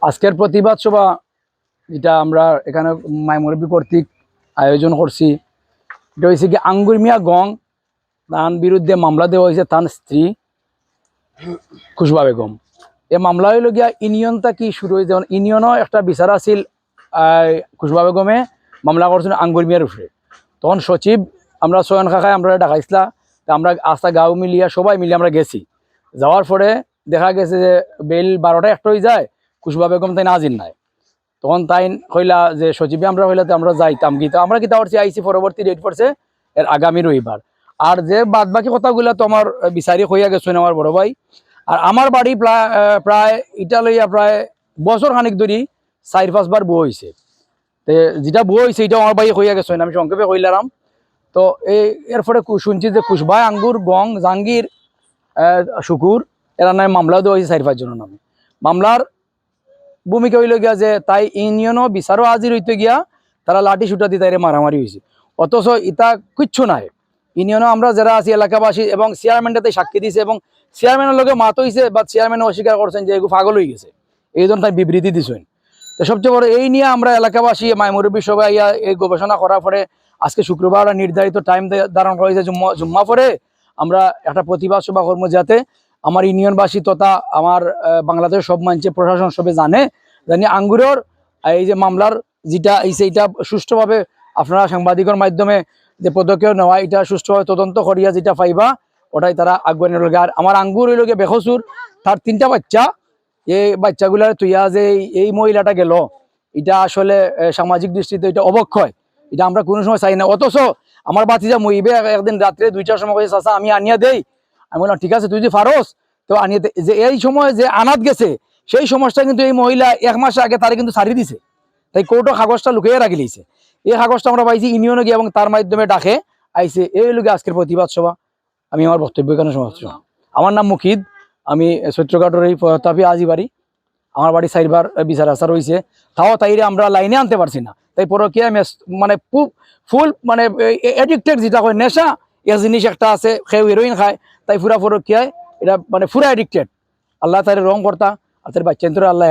আজকের প্রতিবাদ সভা যেটা আমরা এখানে মাইমুরব্বী কর্তৃক আয়োজন করছি, এটা হয়েছে কি আঙ্গুর মিয়া গং তার বিরুদ্ধে মামলা দেওয়া হয়েছে তার স্ত্রী খুশবা বেগম। এই মামলা হইল গিয়া ইউনিয়নটা কি শুরু হয়েছে, যেমন ইউনিয়নও একটা বিচার আছিল খুশবা বেগমে মামলা করছিল আঙ্গুর মিয়ার উপরে। তখন সচিব আমরা সয়ন খাখায় আমরা ডাকাইছিলা, আমরা আস্থা গাঁও মিলিয়া সবাই মিলিয়ে আমরা গেছি। যাওয়ার পরে দেখা গেছে যে বেল 12টা একটা হয়ে যায়, খুশবা বেগম তাই নাজির নাই। তখন তাই কইলা যে সচিবে আমরা হইলাতে আমরা যাইতাম গীতা আমরা গীতা করছি আইসি পরবর্তী ডেট পড়ছে এর আগামী রবিবার। আর যে বাদ বাকি কথাগুলো তো আমার বিচারি হইয়া গেছেন আমার বড় ভাই। আর আমার বাড়ি প্রায় ইটা লইয়া প্রায় বছর খানিক ধরি 4-5 বার বউ হয়েছে। তো যেটা বউ হয়েছে এটা আমার বাড়ি হইয়া গেছেন, আমি সংক্ষেপে কইলাম। তো এরপরে শুনছি যে কুশবাই আঙ্গুর গং জাহাঙ্গীর শুকুর এরা নয় মামলা দেওয়া হয়েছে 4-5 জনের নামে। মামলার ভূমিকা হইল গিয়া যে তাই ইউনিয়নও বিচারও হাজির হইতে গিয়া তারা লাঠি সুটা দিয়ে তাইরে মারামারি হয়েছে। অথচ ইটা কিচ্ছু নাই। ইউনিয়নও আমরা যারা আছি এলাকাবাসী এবং চেয়ারম্যানটাতে সাক্ষী দিয়েছে এবং চেয়ারম্যানের লগে মাত হয়েছে বা চেয়ারম্যান অস্বীকার করছেন যে এগুলো পাগল হয়ে গেছে, এই জন্য তাই বিবৃতি দিছেন। তো সবচেয়ে বড় এই নিয়ে আমরা এলাকাবাসী মাইমুরব্বী সবাই এই গবেষণা করার পরে আজকে শুক্রবার নির্ধারিত টাইম ধারণ করা হয়েছে জুম্মা পরে আমরা একটা প্রতিবাদ সভা কর্ম, যাতে আমার ইউনিয়নবাসী তথা আমার বাংলাদেশ সব মানছে প্রশাসন সবে জানি আঙ্গুরের এই যে মামলার যেটা এইটা সুষ্ঠুভাবে আপনারা সাংবাদিকের মাধ্যমে যে পদক্ষেপ নেওয়া এটা সুষ্ঠুভাবে তদন্ত করিয়া যেটা পাইবা ওটাই তারা আগুয়ানি লগে। আর আমার আঙ্গুর হইল গিয়ে বেখসুর, তার 3টা বাচ্চা। এই বাচ্চাগুলার তুইয়া যে এই মহিলাটা গেল, এটা আসলে সামাজিক দৃষ্টিতে এটা অবক্ষয়, এটা আমরা কোনো সময় চাই না। অথচ আমার বাতিজা মহিবে একদিন রাত্রে 2টার সময় কইছে চাচা আমি আনিয়া দেই। আমি বললাম ঠিক আছে তুই যদি ফারস তো আনিয়ে দে। যে এই সময় যে আনাত গেছে সেই সমস্যা কিন্তু এই মহিলা 1 মাস আগে তারে কিন্তু ছাড়ি দিছে, তাই কোর্টও কাগজটা লুকিয়ে রাখি লিছে। এই কাগজটা আমরা পাইছি ইউনিয়নে গিয়ে এবং তার মাধ্যমে ডাকে আইসে। এই লোকে আজকের প্রতিবাদ সভা। আমি আমার বক্তব্য এখানে সমাপ্ত। আমার নাম মুকিদ, আমি চৈত্রঘাটের এই তাপি আজি বাড়ি। আমার বাড়ি 4বার বিচার আচার হয়েছে, তাও তাইরে আমরা লাইনে আনতে পারছি না। তাই পরকীয়া মানে ফুল মানে এডিক্টেড যেটা হয় নেশা, এ জিনিস একটা আছে, খেয়ে হিরোইন খায়, তাই পুরা পরকীয়ায় এটা মানে পুরা এডিক্টেড। আল্লাহ তাইরে রং করতা আর তার বাচ্চা আল্লাহ